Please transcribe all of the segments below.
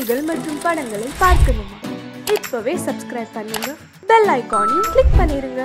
நிகழ்ச்சிகள் மற்றும் படங்களை பார்க்கணுமா? இப்பவே சப்ஸ்கிரைப் பண்ணுங்க, பெல் ஐகானையும் கிளிக் பண்ணிருங்க.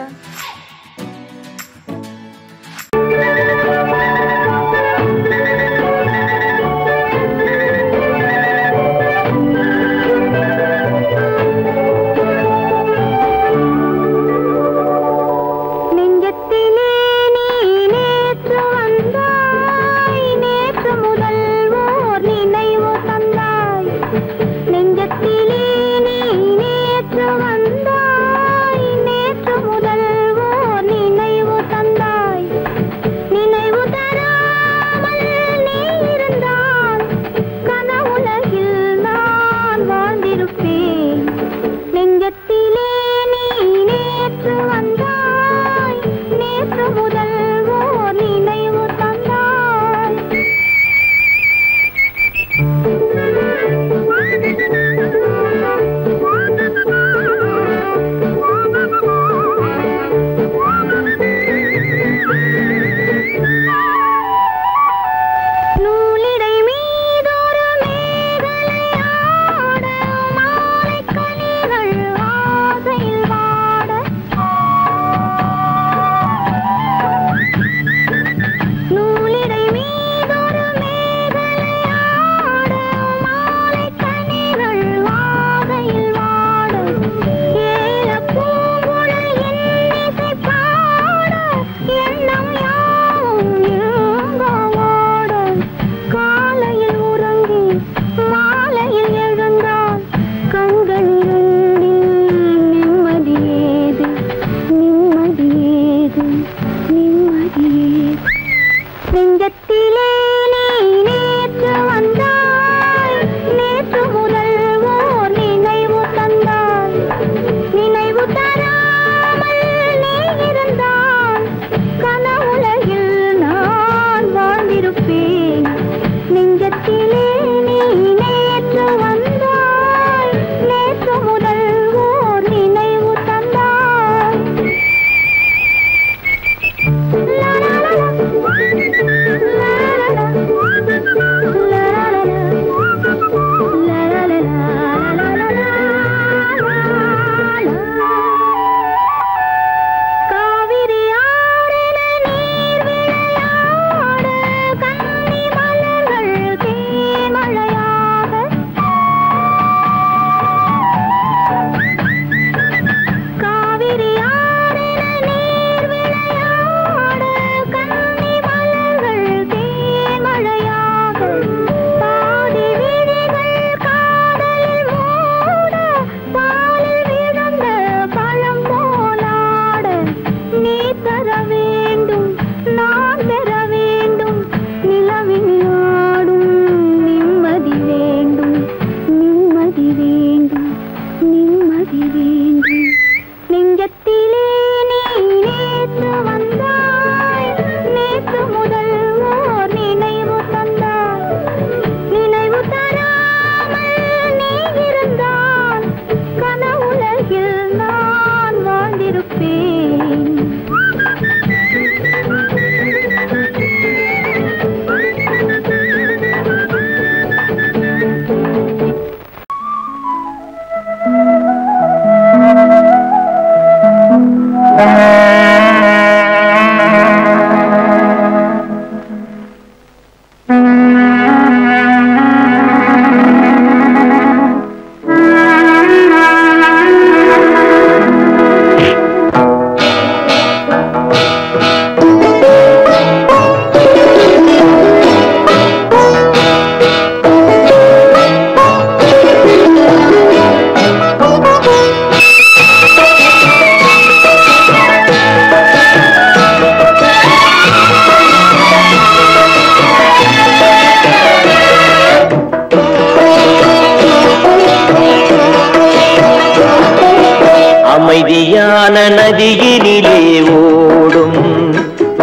அமைதியான நதியினிலே ஓடும்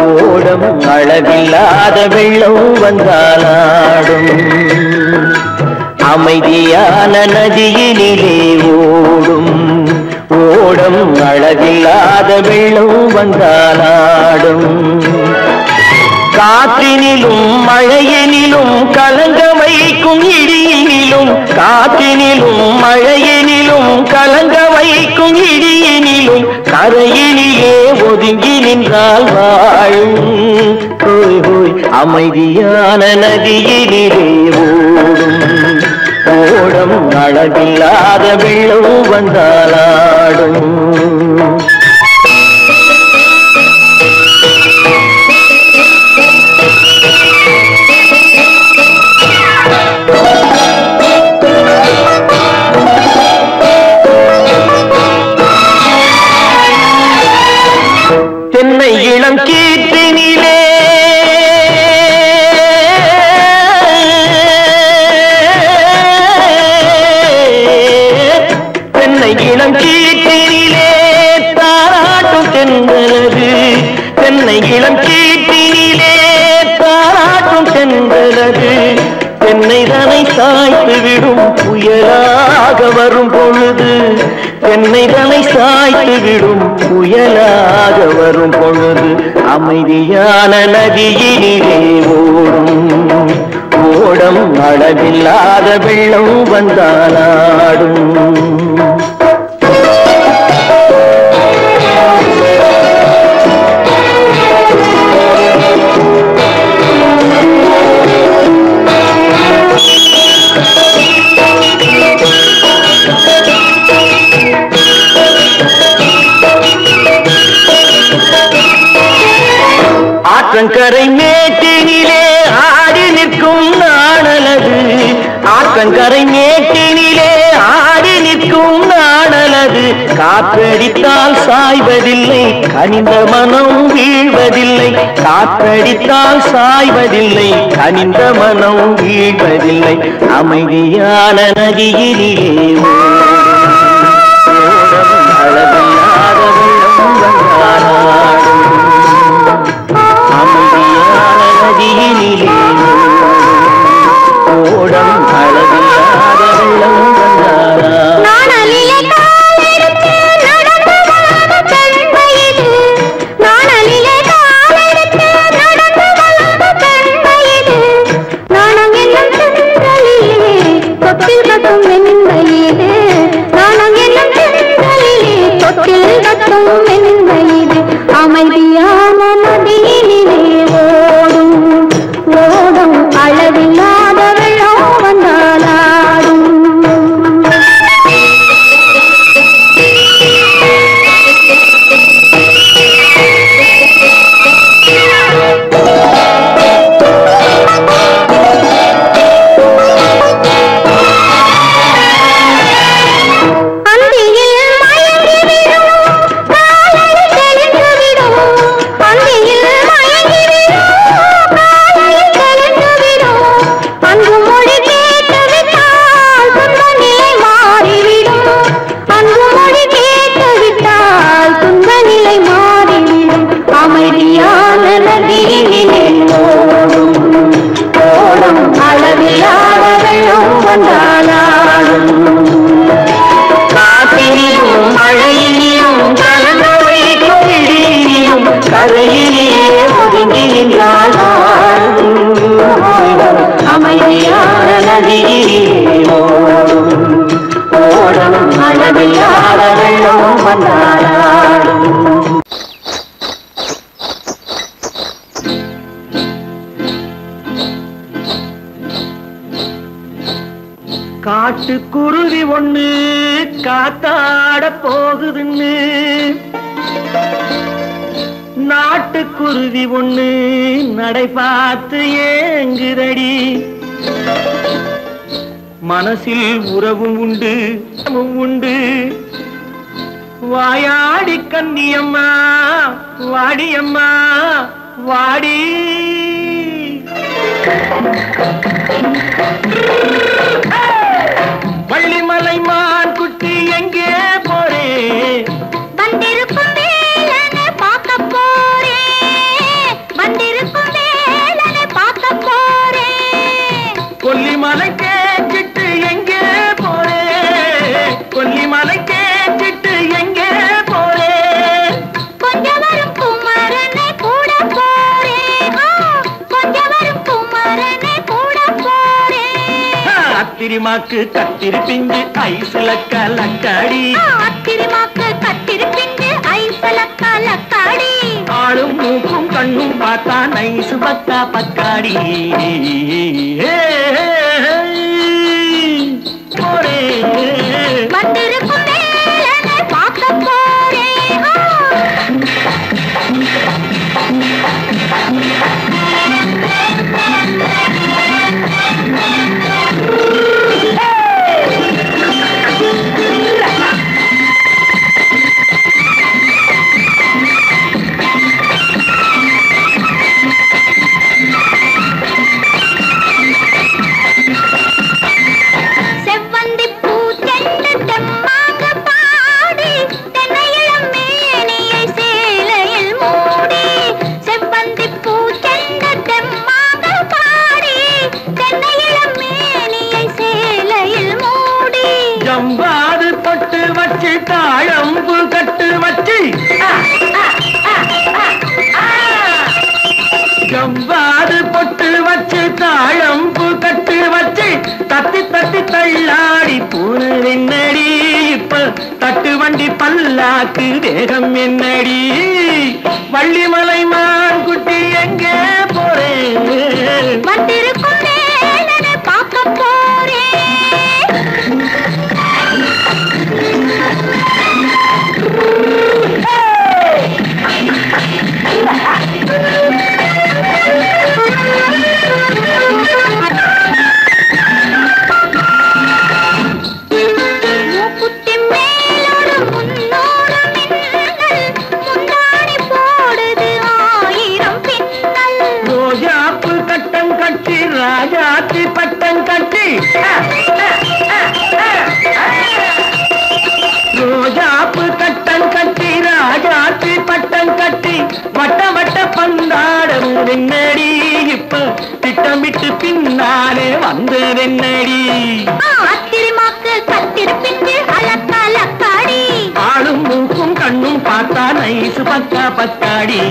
ஓடம் அளவில்லாத வெள்ளம் வந்தாலாடும். அமைதியான நதியினிலே ஓடும் ஓடம் அளவில்லாத வெள்ளம் வந்தாலாடும். காற்றினிலும் மழையினிலும் கலங்க வைக்கும் இடியினிலும் வெயிலினிலும் காற்றினிலும் மழையினிலும் கலங்க வைக்கும் இடியினிலும் கரையினிலே ஒதுங்கி நின்றால் வாழும் ஹோய் ஹோய் அமைதியான நதியினிலே ஓடும் ஓடம் அழகில்லாத வெள்ளம் வந்தாலாடும் தென்னை இளம் கீற்றினிலே தென்னை இளம் கீற்றினிலே தாராட்டும் தென்றலது தென்னை இளம் கீற்றினிலே தாராட்டும் தென்றலது தென்னை தனை சாய்த்து விடும் புயலாக வரும் பொழுது தென்னை தனை சாய்த்து விடும் புயலாக வரும் பொழுது அமைதியான நதியினிலே ஓடும் ஓடம் அளவில்லாத வெள்ளம் வந்தாலாடும் ஆற்றங்கரை மேட்டினிலே ஆடி நிற்கும் நாணலது ஆற்றங்கரை மேட்டினிலே ஆடி நிற்கும் நாணலது காற்றடித்தால் சாய்வதில்லை கனிந்த மனம் வீழ்வதில்லை காற்றடித்தால் சாய்வதில்லை கனிந்த மனம் வீழ்வதில்லை அமைதியான நதியினிலே அழகில்லாத வெள்ளம் வந்தாலாடும் அமைதியான நதியினிலே ஓடம் அழகில்லாத வெள்ளம் வந்தாலாடும் அமைதியான நதியினிலே ஓடும் ஓடும் அளவில்லாத வெள்ளம் வந்தாலாடும் அமைதியான நதியிலே ஓடும் ஓடும் அளவில்லாத வெள்ளம் வந்தாலாடும் காட்டுக்குருவி ஒண்ணு காத்தாட போகுதுன்னு நாட்டுக்குருவி ஒண்ணு நடை பார்த்து ஏங்குதடி மனசில் உறவும் உண்டு உண்டு வாயாடி கன்னியம்மா வாடியம்மா வாடி வள்ளிமலை மான் குட்டி எங்கே போறே வந்திருக்கும் வேலனை பார்க்க போறேன் வந்திருக்கும் வேலனை பார்க்க போறேன் கொல்லிமலை கேச்சிட்டு எங்கே போறே கொல்லிமலை கேச்சிட்டு எங்கே போறே கொஞ்சம் வரும் குமரனை கூட போறேன் கொஞ்சம் வரும் குமரனை கூட போறேன் அத்திரிமாக்கு கத்திரி பிஞ்சு ஐசுல கலக்காடி அத்திரிமாக்கு கத்திரி பிஞ்சு ஐசுல கலக்காடி ஆளும் மூக்கும் கண்ணும் பார்த்தா நைசு பக்கா பக்காடி வந்திருக்கும் வேலனை பார்க்க போறேன் தாழம்பு கட்டு வச்சு ஜவ்வாது பொட்டு வச்சு தாழம்பு கட்டு வச்சு தட்டி தட்டி தள்ளாடி பூனு என்னடி இப்ப தட்டு வண்டி பல்லாக்கு வேகம் என்னடி வள்ளிமலை மான் குட்டி எங்கே போறேன் வந்திருக்கும் வேலனை பார்க்க போறேன் ராஜாத்தி பட்டம் கட்டி ரோஜாப்பு கட்டம் கட்டி ராஜாத்தி பட்டம் கட்டி வட்ட வட்ட பந்தாடம் என்னடி இப்ப திட்டமிட்டு பின்னாலே வந்து என்னடி அத்திரிமாக்கு கத்திரி பிஞ்சு அலக்காடி ஆளும் மூக்கும் கண்ணும் பார்த்தா நைசு பக்கா பக்காடி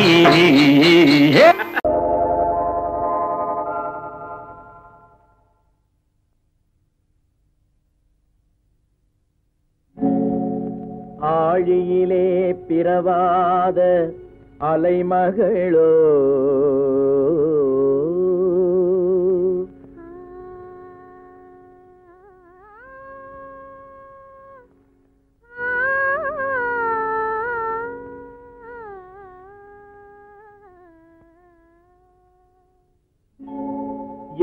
ஆழியிலே பிறவாத அலைமகளோ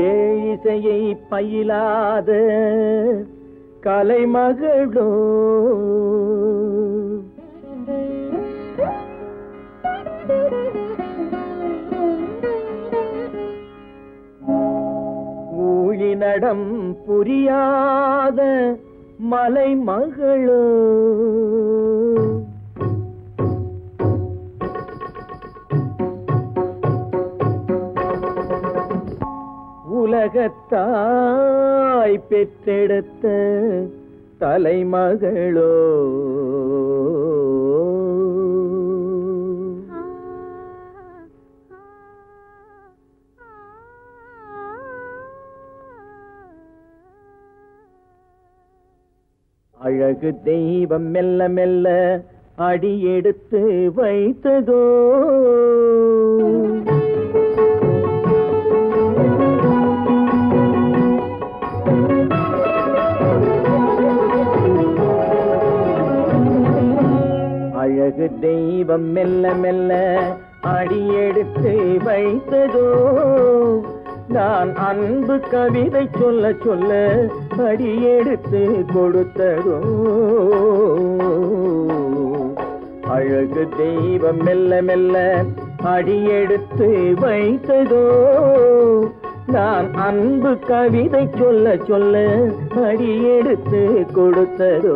ஏழிசையை பயிலாத கலைமகளோ ஊழினடம் புரியாத மலைமகளோ உலகத்தாய் பெற்றெடுத்த தலைமகளோ அழகு தெய்வம் மெல்ல மெல்ல அடியெடுத்து வைத்ததோ அழகு தெய்வம் மெல்ல மெல்ல அடியெடுத்து வைத்ததோ நான் அன்பு கவிதை சொல்ல சொல்ல அடியெடுத்து கொடுத்ததோ அழகு தெய்வம் மெல்ல மெல்ல அடியெடுத்து வைத்ததோ நான் அன்பு கவிதை சொல்ல சொல்ல அடியெடுத்து கொடுத்ததோ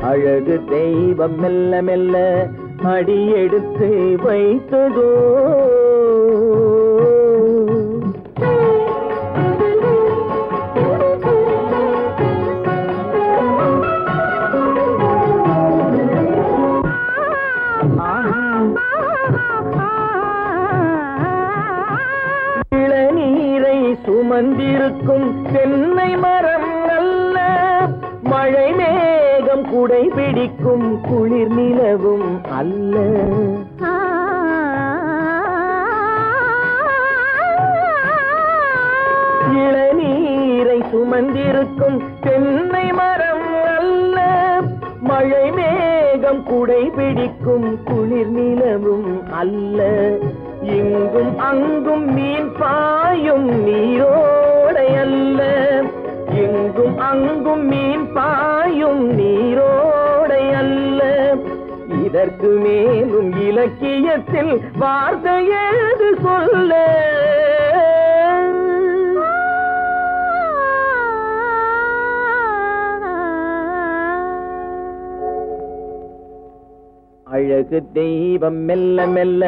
அழகு தெய்வம் மெல்ல மெல்ல அடியெடுத்து வைத்ததோ இளநீரை சுமந்தி தென்னை மரம் அல்ல, மழை மேகம் குடை பிடிக்கும் குளிர் நிலவும் அல்ல. இளநீரை சுமந்திருக்கும் தென்னை மரம் அல்ல, மழை மேகம் குடை பிடிக்கும் குளிர் நிலவும் அல்ல. இங்கும் அங்கும் மீன் பாயும் நீரோடை அல்ல, இங்கும் அங்கும் மீன் பாயும் நீரோடை அல்ல. இதற்கு மேலும் இலக்கியத்தில் வார்த்தை ஏது சொல்ல? அழகு தெய்வம் மெல்ல மெல்ல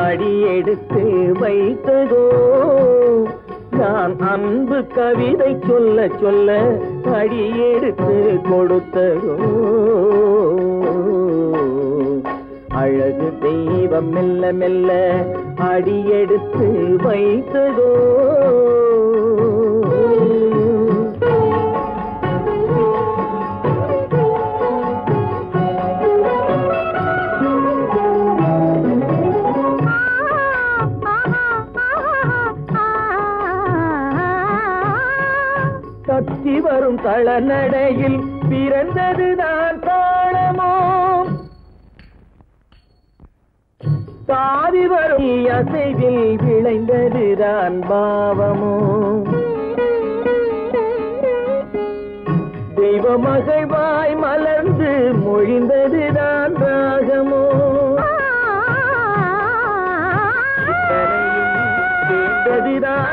அடியெடுத்து வைத்ததோ, நான் அன்பு கவிதை சொல்ல சொல்ல அடியெடுத்து கொடுத்ததோ. அழகு தெய்வம் மெல்ல மெல்ல அடியெடுத்து வைத்ததோ. தத்தி வரும் தளநடையில் பிறந்ததுதான் தாளமோ, தாவி வரும் அசைவில் விளைந்ததுதான் பாவமோ. தெய்வ மகிழ்வாய் மலர்ந்து மொழிந்ததுதான் ராகமோ. கேட்டதுதான்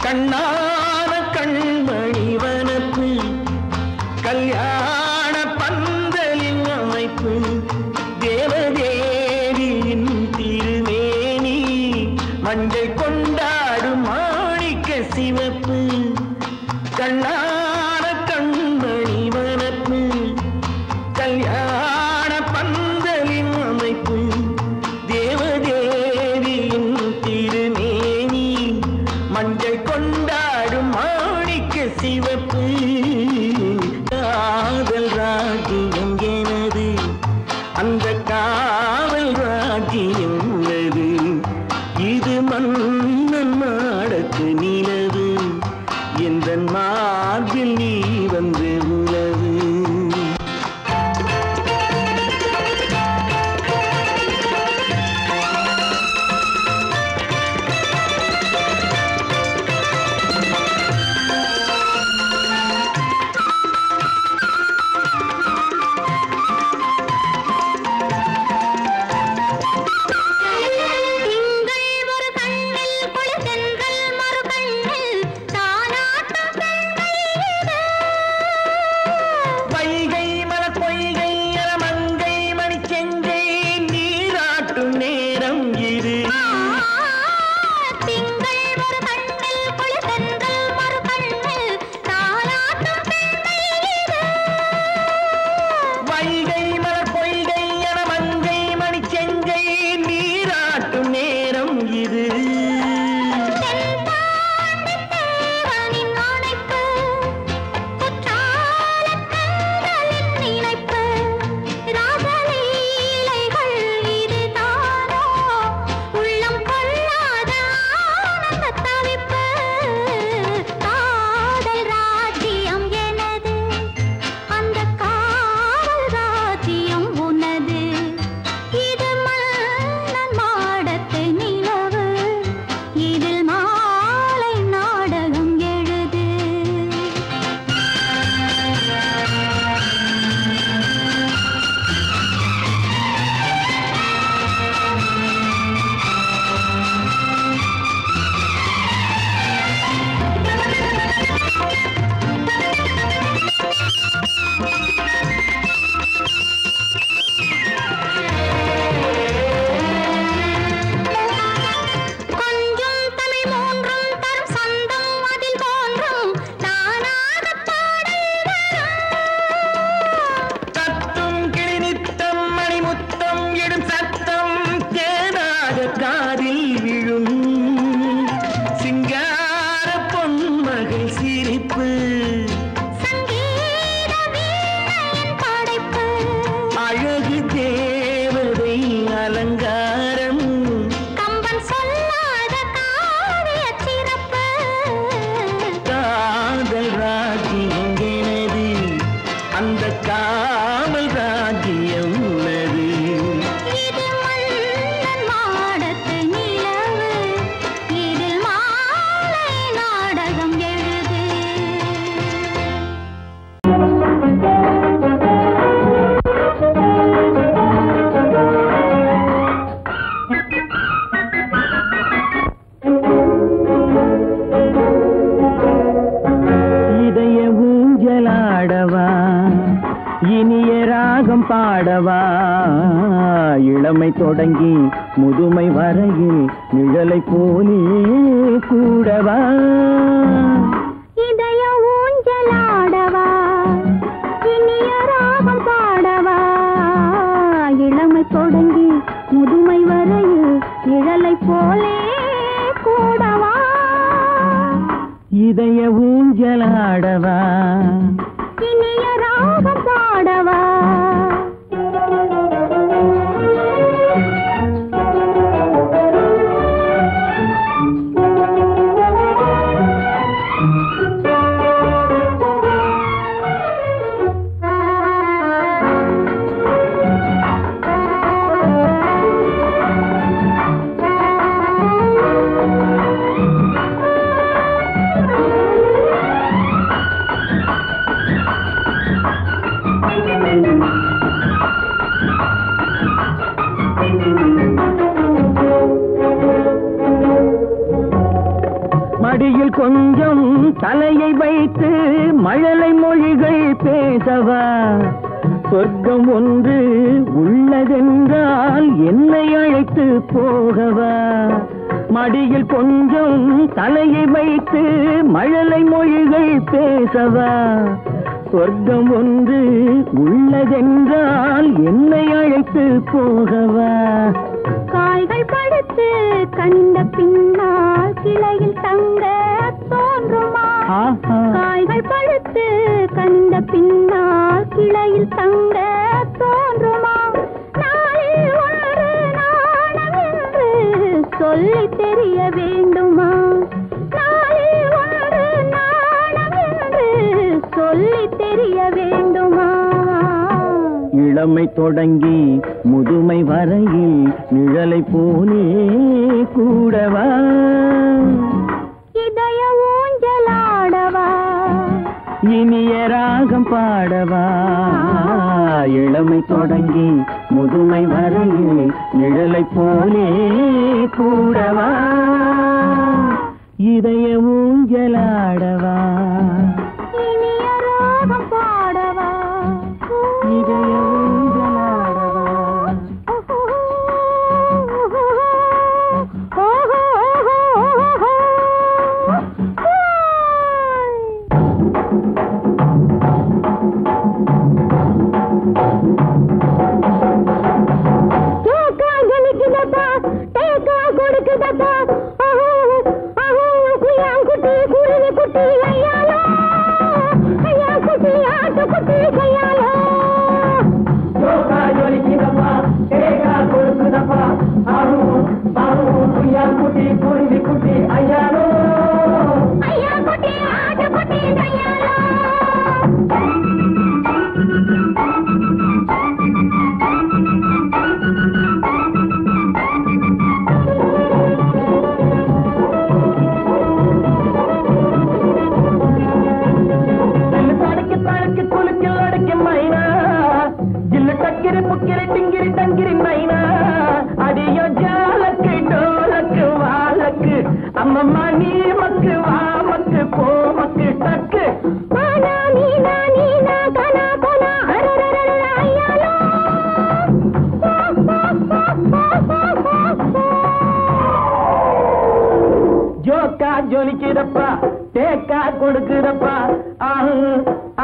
கண்ணான கண்மணி வனப்பு, கல்யாண பந்தலின் அமைப்பு, தேவதேவியின் திருமேனி, மஞ்சள் கொண்டாடும் மாணிக்க சிவப்பு. கண்ணான கண்மணி வனப்பு, கல்யாண பந்தலின் அமைப்பு, தேவதேவியின் திருமேனி, மஞ்சள் கொண்டாடும் மாணிக்க சிவப்பு. காதல் ராஜ்யம் எனது, அந்த காவல் ராஜ்யம் உள்ளது, இது மண் அலங்காரம் கம்பன் சொல்லாத காவிய சிறப்பு காதல் ராஜ்யம் எனது அந்த காவல் ராஜ்யம் உள்ளது இது மன்னன் மாடத்து நிலவு இதில் மாலை நாடகம் எழுது இதய ஊஞ்சலாடவா இனிய ராகம் பாடவா இளமை தொடங்கி முதுமை வரையில் நிழலை போலே கூடவா இதய ஊஞ்சலாடவா இனிய ராகம் பாடவா இளமை தொடங்கி முதுமை வரையில் நிழலை போலே கூடவா இதய ஊஞ்சலாடவா இனிய ராகம் பாடவா மடியில் கொஞ்சம் தலையை வைத்து மழலை மொழிகள் பேசவா சொர்க்கம் ஒன்று உள்ளதென்றால் என்னை அழைத்து போகவா மடியில் கொஞ்சம் தலையை வைத்து மழலை மொழிகள் பேசவா சொர்க்கம் ஒன்று உள்ளதென்றால் என்னை அழைத்து போகவா காய்கள் படுத்து கண்ட பின்னால் கிளையில் தங்க தோன்றுமா காய்கள் படுத்து கண்ட பின்னால் கிளையில் தங்க தோன்றுமா நாளில் ஒன்று நாணம் என்று சொல்லி தெரிய வேண்டுமா நாளில் ஒன்று நாணம் என்று சொல்லி தெரிய வேண்டுமா இளமை தொடங்கி முதுமை வரையில் நிழலை போலே கூடவா இதய ஊஞ்சலாடவா இனிய ராகம் பாடவா இளமை தொடங்கி முதுமை வரையில் நிழலை போலே கூடவா இதய ஊஞ்சலாடவா இனிய ராகம் பாடவா இதய ஊஞ்சலாடவா அம்மம்மா நீ மக்கு வா மக்கு போ மக்கு டக்கு ஜோக்கா ஜொலிக்குதப்பா தேக்கா கொடுக்குதப்பா ஆஹு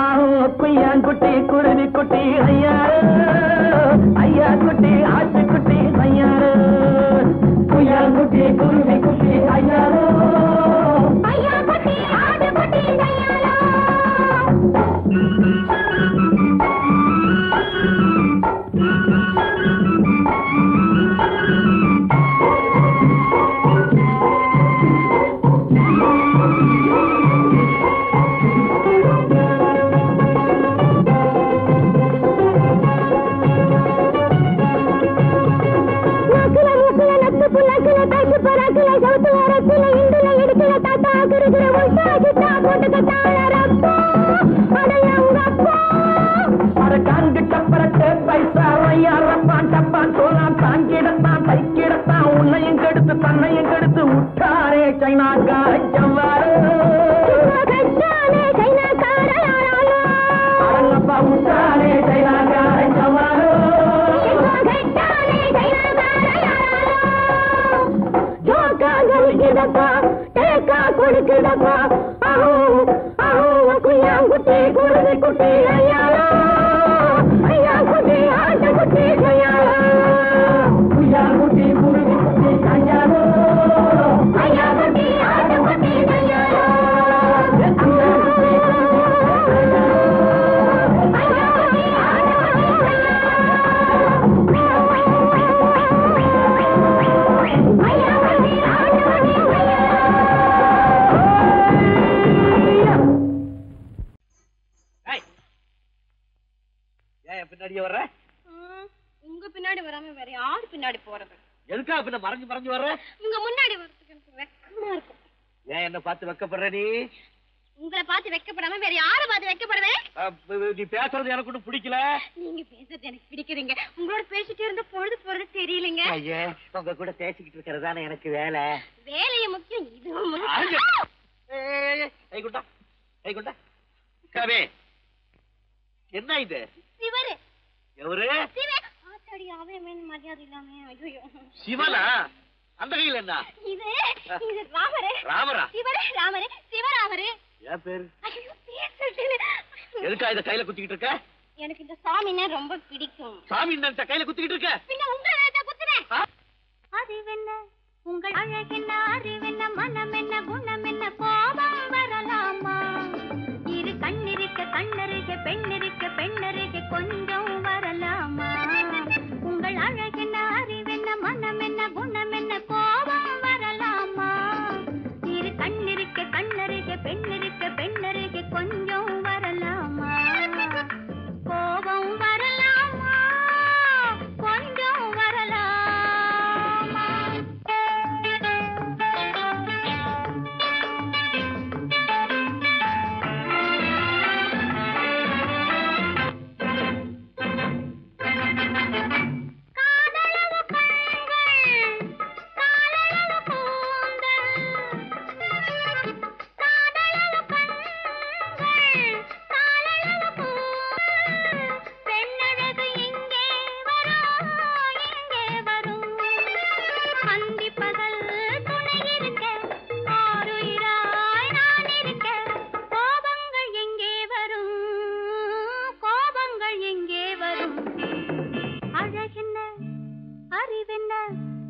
ஆஹு குய்யாங்குட்டி குருவி குட்டி ஐயாரு ஐயா குட்டி ஆட்டு குட்டி ஐயாரு குய்யாங்குட்டி குருவி குட்டி ஐயாரு ஐயா குட்டி ஆடு குட்டி கையாலோ தன்னையும் கெடுத்து விட்டாரே சைனாக்கார ஜவ்வாறு அரங்கப்பா விட்டாரே சைனாக்கார ஜவ்வாறு கொடுக்குதப்பா குட்டி குருதி குட்டி ஐயா ஐயா குட்டி ஆட்ட குட்டி கையாளா ஐயா குட்டி குருதி குட்டி கையாளோ ஐயா குட்டி ஆட்ட குட்டி கையாளா பின்னாடியே வர்ற உங்க பின்னாடி வராம வேற யாரு பின்னாடி போறது எதுக்கா பின்ன மறைஞ்சு மறைஞ்சு வர்ற உங்க முன்னாடி வரதுக்கு எனக்கு வெக்கமா இருக்கும் ஏன் என்ன பார்த்து வெக்கப்படுற நீ உங்களை பார்த்து வெக்கப்படாம வேற யாரை பார்த்து வெக்கப்படுவேன் நீ பேசுறது எனக்கு ஒன்றும் பிடிக்கல நீங்க பேசுறது எனக்கு பிடிக்குதுங்க உங்களோட பேசிட்டே இருந்த பொழுது போறது தெரியலங்க ஐயா உங்க கூட பேசிக்கிட்டு இருக்கிறதானே எனக்கு வேலை வேலையை முக்கியம் இதுவும் கைகுண்டா கைகுண்டா கவே என்ன இது சிவரு எவரு ஆத்தாடி அவன் மரியாதை இல்லாம ஐயோ சிவனா அந்த கையில என்ன இது இது ராமரே ராமரா சிவரே ராமரே சிவராமரே ஏன் பேரு ஐயோ பேசுறேன் எதுக்கா இத கையில குத்திக்கிட்டு இருக்க எனக்கு இந்த சாமினா ரொம்ப பிடிக்கும் சாமி இந்த கையில குத்திக்கிட்டு இருக்க பின்ன உங்களை வேணா குத்துறேன் அறிவென்ன உங்கள் அழகென்ன அறிவென்ன மனம் என்ன குணம் என்ன கோபம் வரலாமா இரு கண்ணிருக்க கண்ணருக பெண்ணிருக்க பெண்ணருக கொஞ்சம் வரலாமா உங்கள் அழகென்ன அறிவென்ன மனம் என்ன குணம் என்ன கோபம் வரலாமா இரு கண்ணிருக்க கண்ணருக பெண்ணிருக்க பெண்ணருக கொஞ்சம் வரலாமா கோபம் வரலாமா கொஞ்சம் வரலாமா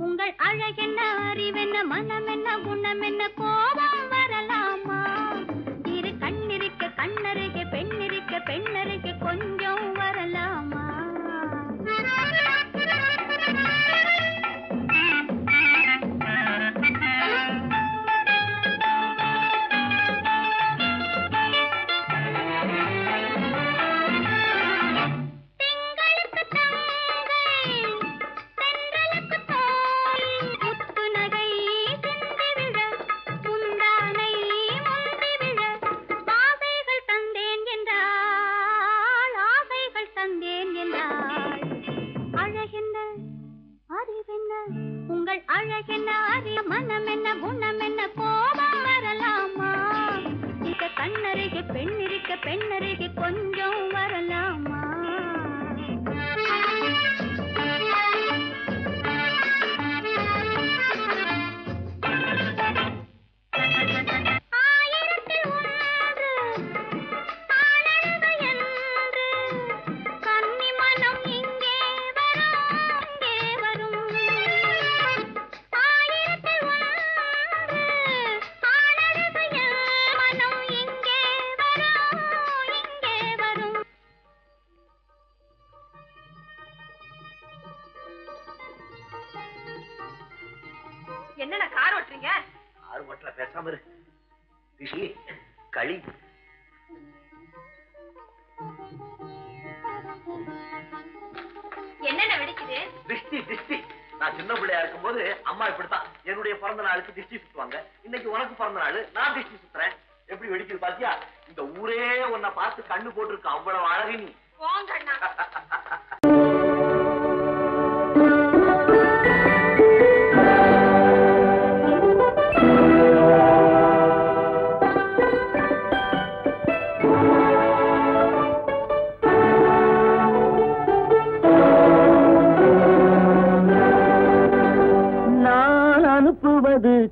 உங்கள் அழகென்ன அறிவென்ன மனம் என்ன குணம் என்ன கோபம் வரலாமா இரு கண்ணிருக்க கண்ணருக பெண்ணிருக்க பெண்ணருக கொஞ்சம் வரலாமா உங்கள் அழகென்ன அறிய மனம் என்ன குணம் என்ன கோபம் வரலாமா இக்க கண்ணருகே பெண்ணிருக்க பெண்ணருகே கொஞ்சம் வரலாமா என்னென்ன கார் ஓட்டுறீங்க கார் ஓட்டுற பேசாம இரு ரிஷி களி என்னென்ன வெடிக்குது திஷ்டி திஷ்டி நான் சின்ன பிள்ளையா இருக்கும் போது அம்மா இப்படித்தான் என்னுடைய பிறந்த நாளுக்கு திஷ்டி சுத்துவாங்க இன்னைக்கு உனக்கு பிறந்த நாள் நான் திஷ்டி சுத்துறேன் எப்படி வெடிக்குது பாத்தியா இந்த ஊரே உன்னை பார்த்து கண்ணு போட்டிருக்கு அவ்வளவு அழகு நீ போங்கண்ணா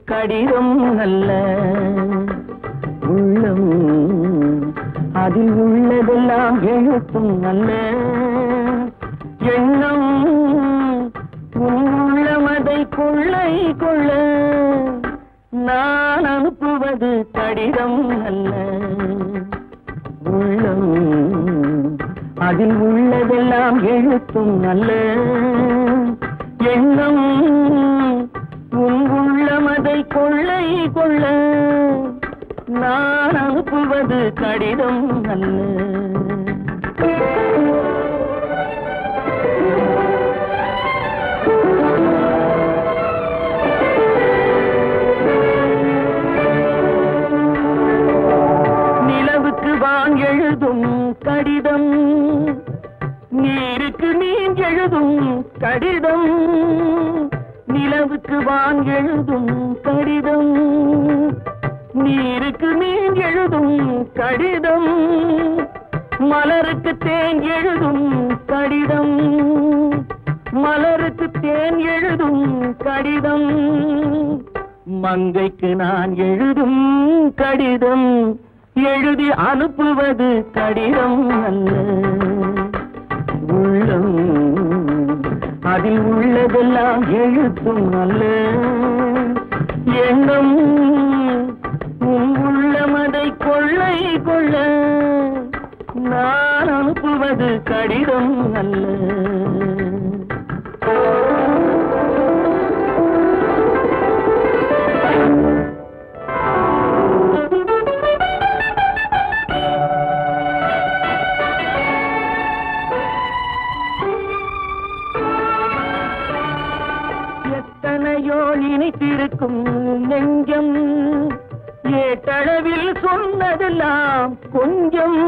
கடிதம் அல்ல உள்ளம் அதில் உள்ளதெல்லாம் எழுத்தும் அல்ல எண்ணம் உள்ளமதை கொள்ளை கொள்ள நான் அனுப்புவது கடிதம் அல்ல உள்ளம் அதில் உள்ளதெல்லாம் எழுத்தும் அல்ல எண்ணம் உள்ளமதை கொள்ளை கொள்ள நான் அனுப்புவது கடிதம் அல்ல நிலவுக்கு வான் எழுதும் கடிதம் நீருக்கு நீர் எழுதும் கடிதம் நிலவுக்கு வான் எழுதும் கடிதம் நீருக்கு நீர் எழுதும் கடிதம் மலருக்கு தேன் எழுதும் கடிதம் மலருக்கு தேன் எழுதும் கடிதம் மங்கைக்கு நான் எழுதும் கடிதம் எழுதி அனுப்புவது கடிதம் அல்ல உள்ளம் அதில் உள்ளதெல்லாம் எழுத்தும் அல்ல எண்ணம் உள்ளமதை கொள்ளை கொள்ள நான் அனுப்புவது கடிதம் அல்ல எத்தனையோ நினைத்திருக்கும் நெஞ்சம் ஏட்டளவில் சொன்னதெல்லாம் கொஞ்சம்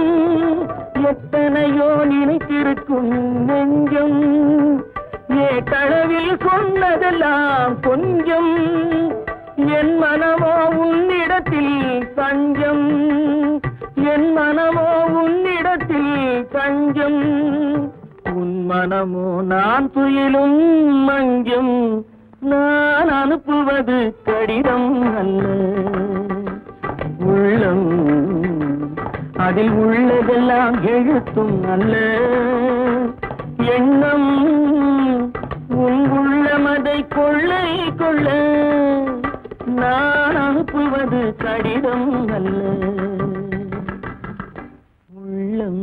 எத்தனையோ நினைத்திருக்கும் நெஞ்சம் ஏட்டளவில் சொன்னதெல்லாம் கொஞ்சம் என் மனமோ உன்னிடத்தில் தஞ்சம் என் மனமோ உன்னிடத்தில் தஞ்சம் உன் மனமோ நான் துயிலும் மஞ்சம் நான் அனுப்புவது கடிதம் அல்ல உள்ளம் அதில் உள்ளதெல்லாம் எழுத்தும் அல்ல எண்ணம் உள்ளமதை கொள்ளை கொள்ள நான் அனுப்புவது கடிதம் அல்ல உள்ளம்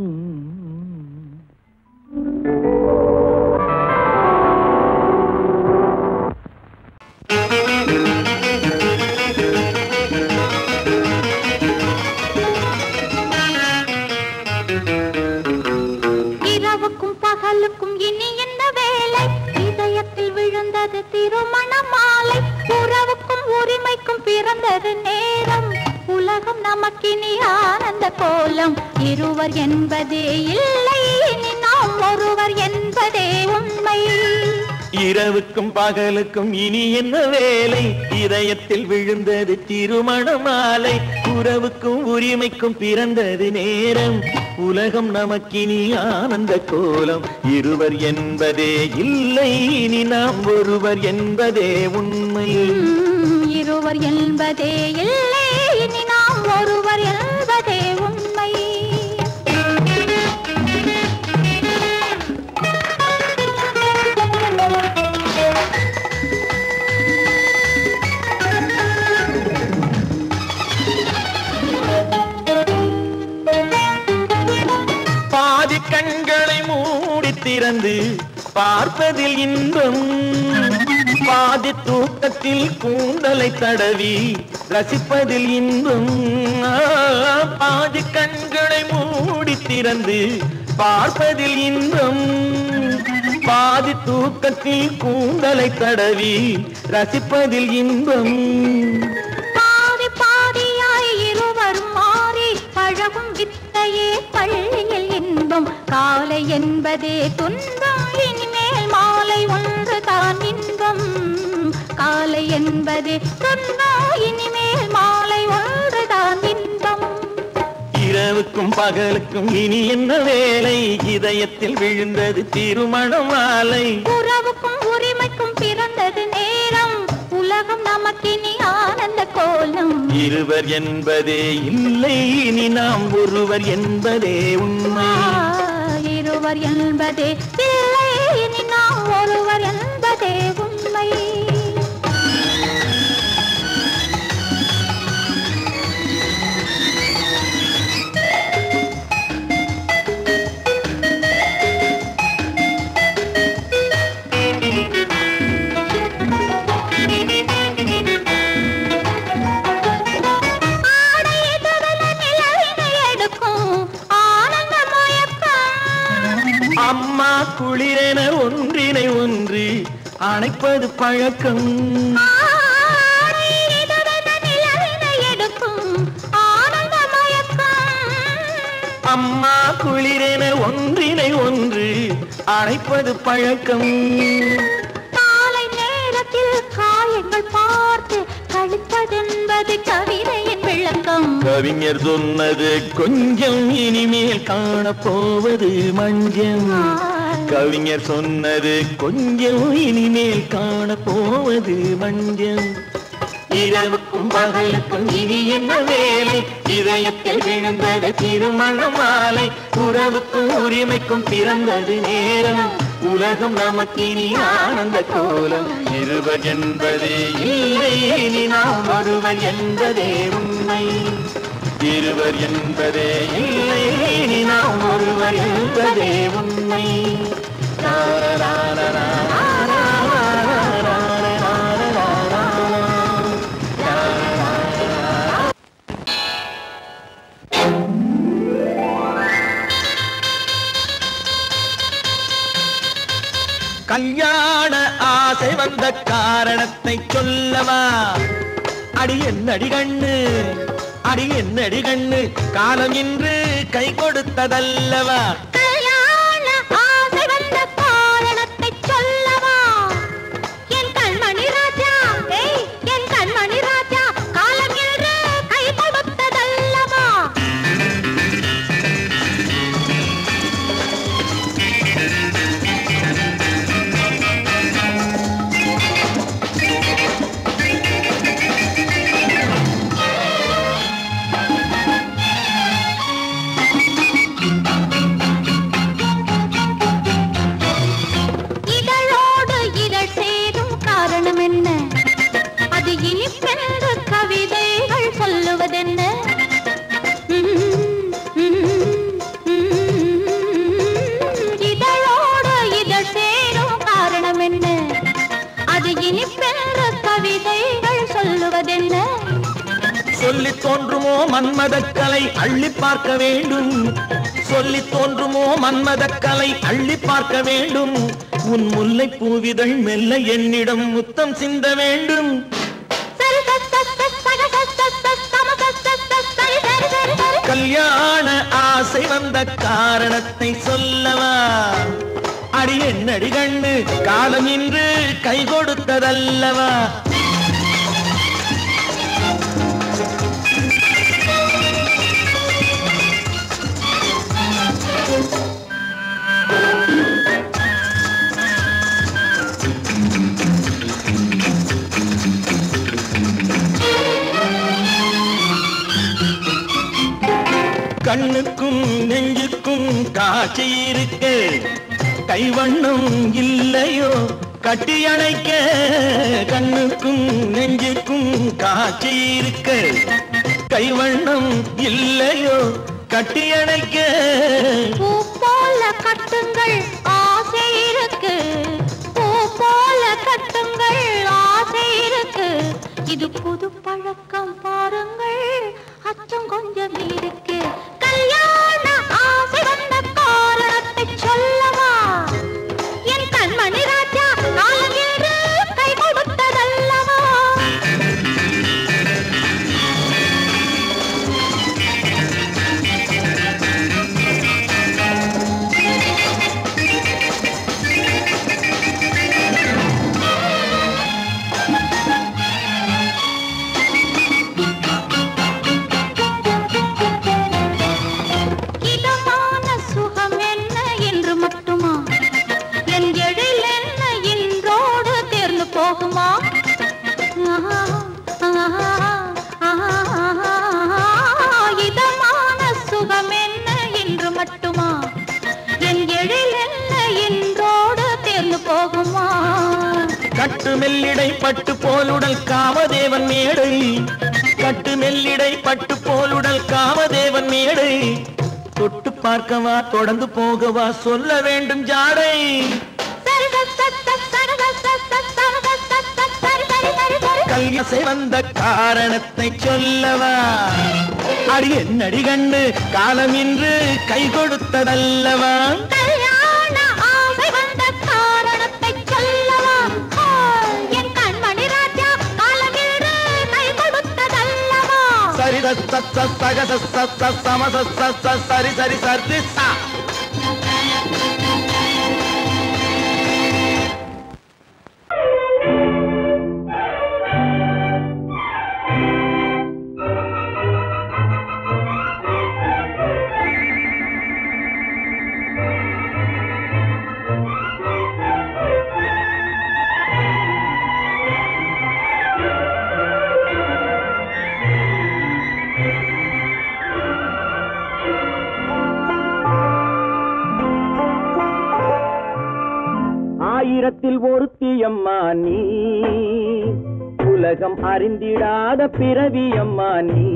இரவுக்கும் பகலுக்கும் இனி என்ன வேலை இதயத்தில் விழுந்தது திருமண மாலை உறவுக்கும் உரிமைக்கும் பிறந்தது நேரம் உலகம் நமக்கினி ஆனந்த கோலம் இருவர் என்பதே இல்லை இனி நாம் ஒருவர் என்பதே உண்மை இரவுக்கும் பகலுக்கும் இனி என்ன வேலை இதயத்தில் விழுந்தது திருமண மாலை உறவுக்கும் உரிமைக்கும் பிறந்தது நேரம் உலகம் நமக்கினி ஆனந்த கோலம் இருவர் என்பதே இல்லை இனி நாம் ஒருவர் என்பதே உண்மை இருவர் என்பதே இல்லை இனி நாம் ஒருவர் என்பதே உண்மை பாதி கண்களை மூடி திறந்து பார்ப்பதில் இன்பம் பாதி தூக்கத்தில் கூந்தலை தடவி ரசிப்பதில் இன்பம் பாதி கண்களை மூடி திறந்து பார்ப்பதில் இன்பம் பாதி தூக்கத்தில் கூந்தலை தடவி ரசிப்பதில் இன்பம் பாதி பாதியாய் இருவரும் மாறி பழகும் வித்தையே பள்ளியில் இன்பம் காலை என்பதே துன்பம் இனிமேல் மாலை ஒன்று தான் இன்பம் காலை என்பதே துன்பம் இனிமேல் மாலை ஒன்று தான் இன்பம் இரவுக்கும் பகலுக்கும் இனி என்ன வேலை இதயத்தில் விழுந்தது திருமண மாலை உறவுக்கும் உரிமைக்கும் பிறந்தது நேரம் உலகம் நமக்கினி இருவர் என்பதே இல்லை, இனி நாம் ஒருவர் என்பதே உண்மை. இருவர் என்பதே இல்லை, இனி நாம் ஒருவர் என்பதே உண்மை. அம்மா குளிரென ஒன்றினை ஒன்று அணைப்பது பழக்கம். அம்மா குளிரென ஒன்றினை ஒன்று அணைப்பது பழக்கம். காலை நேரத்தில் காயங்கள் பார்த்து கழிப்பதென்பது கவிதையின் விளக்கம். கவிஞர் சொன்னது கொஞ்சம், இனிமேல் காணப்போவது மஞ்சள். கவிஞர் சொன்னது கொஞ்சம், இனிமேல் காணப்போவது மஞ்சள். இரவுக்கும் பகலுக்கும் இனி என்ன வேலை, இதயத்தில் விழுந்தது திருமண மாலை. உறவுக்கும் உரிமைக்கும் பிறந்தது நேரம், உலகம் நமக்கினி ஆனந்த கோலம். இருவர் என்பதே இல்லை, இனி நாம் ஒருவர் என்பதே உண்மை. இருவர் என்பதே இல்லை, இனி நாம் ஒருவர் என்பதே உண்மை. கல்யாண ஆசை வந்த காரணத்தை சொல்லவா? அடி என்னடி கண்ணு, அடி என்னடி கண்ணு, காலம் இன்று கை கொடுத்ததல்லவா? கல்யாண ஆசை வந்த காரணத்தை சொல்லவா? என் கண்மணி ராஜா, என் கண்மணி ராஜா, காலம் இன்று கை கொடுத்ததல்லவா? சொல்லி தோன்றுமோ மன்மதக்கலை அள்ளி பார்க்க வேண்டும். சொல்லி தோன்றுமோ மன்மதக்கலை அள்ளி பார்க்க வேண்டும். உன் முல்லை பூவிதழ் மெல்ல என்னிடம் முத்தம் சிந்த வேண்டும். கல்யாண ஆசை வந்த காரணத்தை சொல்லவா? அடி என்னடி கண்ணு, காலம் இன்று கை கொடுத்ததல்லவா? கண்ணுக்கும் நெஞ்சுக்கும் காட்சி இருக்க, கைவண்ணம் இல்லையோ கட்டி அணைக்க. கண்ணுக்கும் நெஞ்சுக்கும் காட்சி இருக்க, கைவண்ணம் இல்லையோ கட்டி அணைக்க. பூ போல கட்டுங்கள் ஆசை இருக்கு, பூ போல கட்டுங்கள் ஆசை இருக்கு. இது புது பழக்கம் பாருங்கள், அச்சம் கொஞ்சம் இருக்கு. கல்யாண ஆசை வந்த காரணத்தை சொல்லவா? என் கண்மணி ராஜா, காலம் என்று கை கொடுத்ததல்லவா? மெல்லிடை பட்டு போலுடல் காமதேவன் மேடை கட்டு மெல்லிடை பட்டு போலுடல் காமதேவன் மேடை தொட்டு பார்க்கவா தொடர்ந்து போகவா சொல்ல வேண்டும் ஜாடை கையசை வந்த காரணத்தை சொல்லவா அடி என்னடி கண்டு காலம் இன்று கை கொடுத்ததல்லவா சரி சரி சரி சா ஆயிரத்தில் ஒருத்தியம்மா நீ உலகம் அறிந்திடாத பிறவியம்மா நீ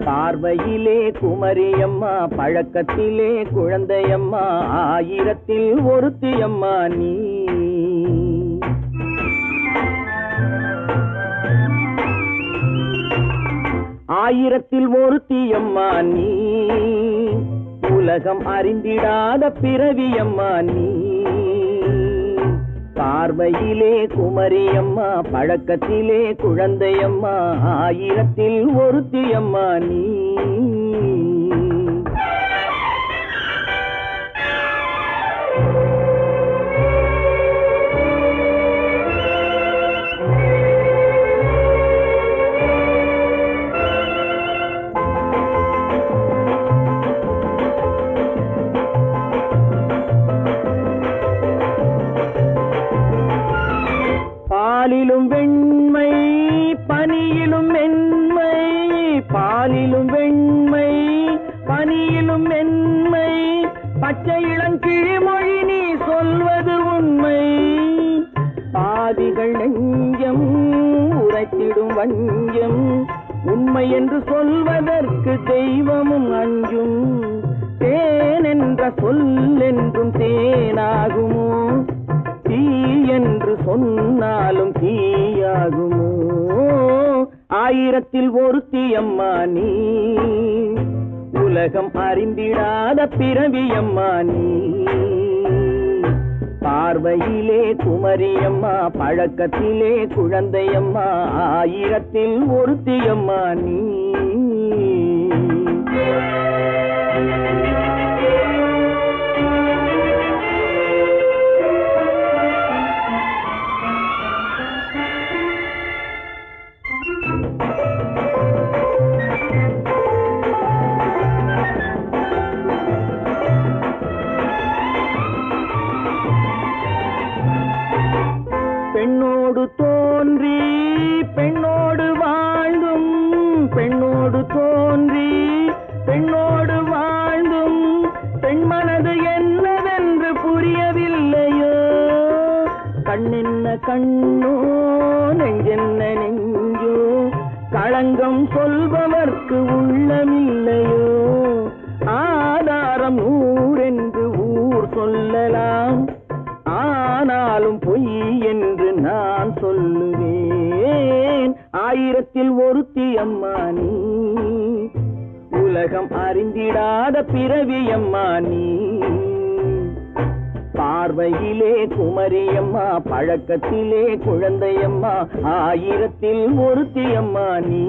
பார்வையிலே குமரியம்மா பழக்கத்திலே குழந்தையம்மா ஆயிரத்தில் ஒருத்தியம்மா நீ ஆயிரத்தில் ஒருத்தியம்மா நீ உலகம் அறிந்திடாத பிறவியம்மா நீ பார்வையிலே குமரியம்மா பழக்கத்திலே குழந்தையம்மா ஆயிரத்தில் ஒருத்தியம்மா நீ பாலிலும் வெண்மை பனியிலும் மென்மை பாலிலும் வெண்மை பனியிலும் மென்மை பச்சை இளங்கிழிமொழி நீ சொல்வது உண்மை பாதிகள் நெஞ்சம் உரைத்திடும் வஞ்சம் உண்மை என்று சொல்வதற்கு தெய்வமும் அஞ்சும் தேன் என்ற சொல் என்றும் தேனாகுமோ தீ என்று சொன்னாலும் தீயாகுமோ ஆயிரத்தில் ஒருத்தியம்மா நீ உலகம் அறிந்திடாத பிறவியம்மா நீ பார்வையிலே குமரியம்மா பழக்கத்திலே குழந்தையம்மா ஆயிரத்தில் ஒருத்தியம்மா நீ பெண்ணோடு தோன்றி பெண்ணோடு வாழ்ந்தும் பெண்ணோடு தோன்றி பெண்ணோடு வாழ்ந்தும் பெண்மனது என்னவென்று புரியவில்லையோ கண்ணென்ன கண்ணோ நெஞ்சென்ன நெஞ்சோ களங்கம் சொல்பவர்க்கு உள்ளமில்லையோ ஆதாரம் நூறென்று ஊர் சொல்லலாம் ஆனாலும் பொய் என்று நான் சொல்லுவேன் ஆயிரத்தில் ஒருத்தியம்மா நீ உலகம் அறிந்திடாத பிறவியம்மா நீ பார்வையிலே குமரியம்மா பழக்கத்திலே குழந்தையம்மா ஆயிரத்தில் ஒருத்தியம்மா நீ